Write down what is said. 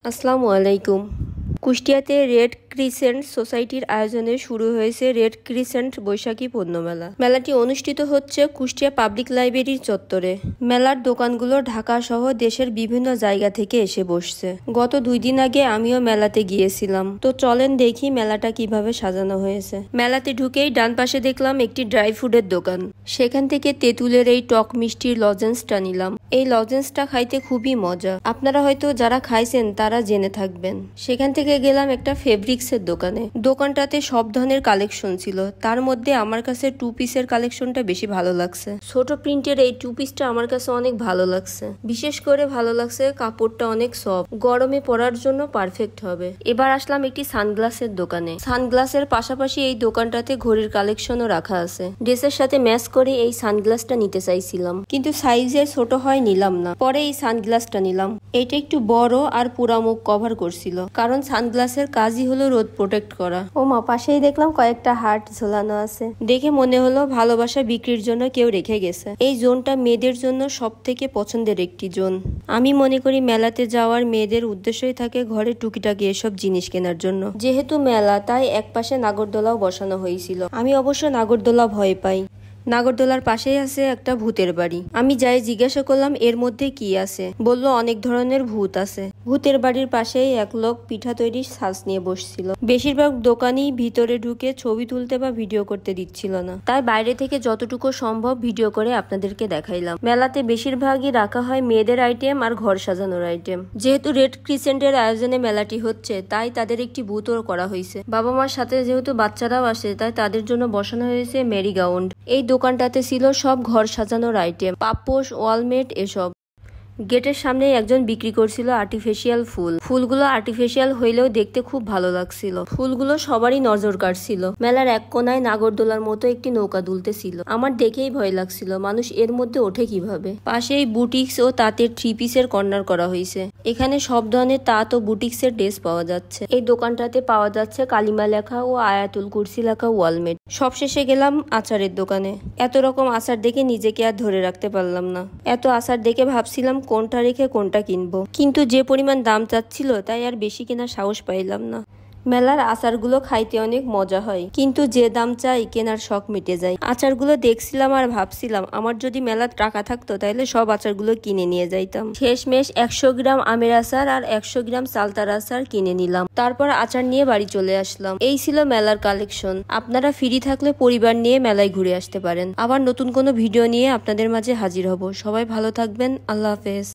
আসসালামু আলাইকুম। কুষ্টিয়াতে রেড ক্রিসেন্ট সোসাইটির আয়োজনে শুরু হয়েছে রেড ক্রিসেন্ট বৈশাখী পণ্য মেলা। মেলাটি অনুষ্ঠিত হচ্ছে কুষ্টিয়া পাবলিক লাইব্রেরির চত্বরে। মেলার দোকানগুলো ঢাকা সহ দেশের বিভিন্ন জায়গা থেকে এসে বসছে। গত 2 দিন আগে আমিও মেলাতে গিয়েছিলাম। তো চলেন দেখি মেলাটা কিভাবে সাজানো হয়েছে। মেলাতে ঢুকেই ডান পাশে দেখলাম একটি ড্রাই ফুডের দোকান। সেখান থেকে তেঁতুলের এই টক মিষ্টির লজেন্সটা নিলাম। এই লজেন্সটা খাইতে খুবই মজা। আপনারা হয়তো যারা খাইছেন তারা জেনে থাকবেন। সেখান থেকে গেলাম একটা ফেব্রিক্সের দোকানে। দোকানটাতে সব ধরনের কালেকশন ছিল, তার মধ্যে আমার কাছে 2 পিসের কালেকশনটা বেশি ভালো লাগছে। ছোট প্রিন্টের এই 2 পিসটা আমার কাছে অনেক ভালো লাগছে। বিশেষ করে ভালো লাগছে কাপড়টা অনেক সফট, গরমে পরার জন্য পারফেক্ট হবে। এবার আসলাম একটি সানগ্লাসের দোকানে। সানগ্লাসের পাশাপাশি এই দোকানটাতে ঘড়ির কালেকশনও রাখা আছে। ড্রেসের সাথে ম্যাচ করে এই সানগ্লাসটা নিতে চাইছিলাম, কিন্তু সাইজে ছোট হয় নিলাম না। পরে এই সানগ্লাসটা নিলাম। এটা একটু বড় আর পুরা মুখ কভার করছিল, কারণ সানগ্লাসের কাজই হলো রোদ প্রোটেক্ট করা। পাশেই দেখলাম কয়েকটা হার্ট ঝোলানো আছে। দেখে মনে হলো ভালোবাসা বিক্রির জন্য কেউ রেখে গেছে। এই জোনটা মেয়েদের জন্য সব থেকে পছন্দের একটি জোন। আমি মনে করি মেলাতে যাওয়ার মেয়েদের উদ্দেশ্যই থাকে ঘরে টুকিটাকি এসব জিনিস কেনার জন্য। যেহেতু মেলা, তাই একপাশে নাগরদোলাও বসানো হয়েছিল। আমি অবশ্য নাগরদোলা ভয় পাই। নাগরদোলার পাশেই আছে একটা ভূতের বাড়ি। আমি যাই জিজ্ঞাসা করলাম এর মধ্যে কি আছে। বলল অনেক ধরনের ভূত আছে। ভূতের বাড়ির পাশেই এক লোক পিঠা তৈরির সাজ নিয়ে বসছিল। বেশিরভাগ দোকানই ভিতরে ঢুকে ছবি তুলতে বা ভিডিও করতে দিচ্ছিল না, তাই বাইরে থেকে যতটুকু সম্ভব ভিডিও করে আপনাদেরকে দেখাইলাম। মেলাতে বেশিরভাগই রাখা হয় মেয়েদের আইটেম আর ঘর সাজানোর আইটেম। যেহেতু রেড ক্রিসেন্টের আয়োজনে মেলাটি হচ্ছে, তাই তাদের একটি বুথও করা হয়েছে। বাবা মার সাথে যেহেতু বাচ্চারাও আসে, তাই তাদের জন্য বসানো হয়েছে মেরি গ্রাউন্ড। এই দোকানটাতে ছিল সব ঘর সাজানোর আইটেম, পাপোশ, ওয়ালমেট এসব। গেটের সামনে একজন বিক্রি করছিল আর্টিফিশিয়াল ফুল। ফুলগুলো আর্টিফিশিয়াল হইলেও দেখতে খুব ভালো লাগছিল। ফুলগুলো সবারই নজর কাটছিল। মেলার এক কোনায় নাগরদোলার মতো একটি নৌকা দুলতেছিল। আমার দেখেই ভয় লাগছিল, মানুষ এর মধ্যে ওঠে কিভাবে। পাশেই বুটিক্স ও তাঁতের 3 পিসের কর্নার করা হয়েছে। এখানে সব ধরনের তাঁত ও বুটিক্সের ড্রেস পাওয়া যাচ্ছে। এই দোকানটাতে পাওয়া যাচ্ছে কালিমা লেখা ও আয়াতুল কুরসি লেখা ওয়ালমেট। সবশেষে গেলাম আচারের দোকানে। এত রকম আচার দেখে নিজেকে আর ধরে রাখতে পারলাম না। এত আচার দেখে ভাবছিলাম কোনটা রেখে কোনটা কিনবো, কিন্তু যে পরিমাণ দাম চাচ্ছিল তাই আর বেশি কেনার সাহস পাইলাম না। মেলার আচারগুলো খাইতে অনেক মজা হয়, কিন্তু যে দাম চাই কেনার শখ মিটে যায়। আচারগুলো দেখছিলাম আর ভাবছিলাম আমার যদি মেলার টাকা থাকতো তাহলে সব আচারগুলো কিনে নিয়ে যাইতাম। শেষমেশ 100 গ্রাম আমের আচার আর 100 গ্রাম চালতার আচার কিনে নিলাম। তারপর আচার নিয়ে বাড়ি চলে আসলাম। এই ছিল মেলার কালেকশন। আপনারা ফ্রি থাকলে পরিবার নিয়ে মেলায় ঘুরে আসতে পারেন। আবার নতুন কোনো ভিডিও নিয়ে আপনাদের মাঝে হাজির হব। সবাই ভালো থাকবেন। আল্লাহ হাফেজ।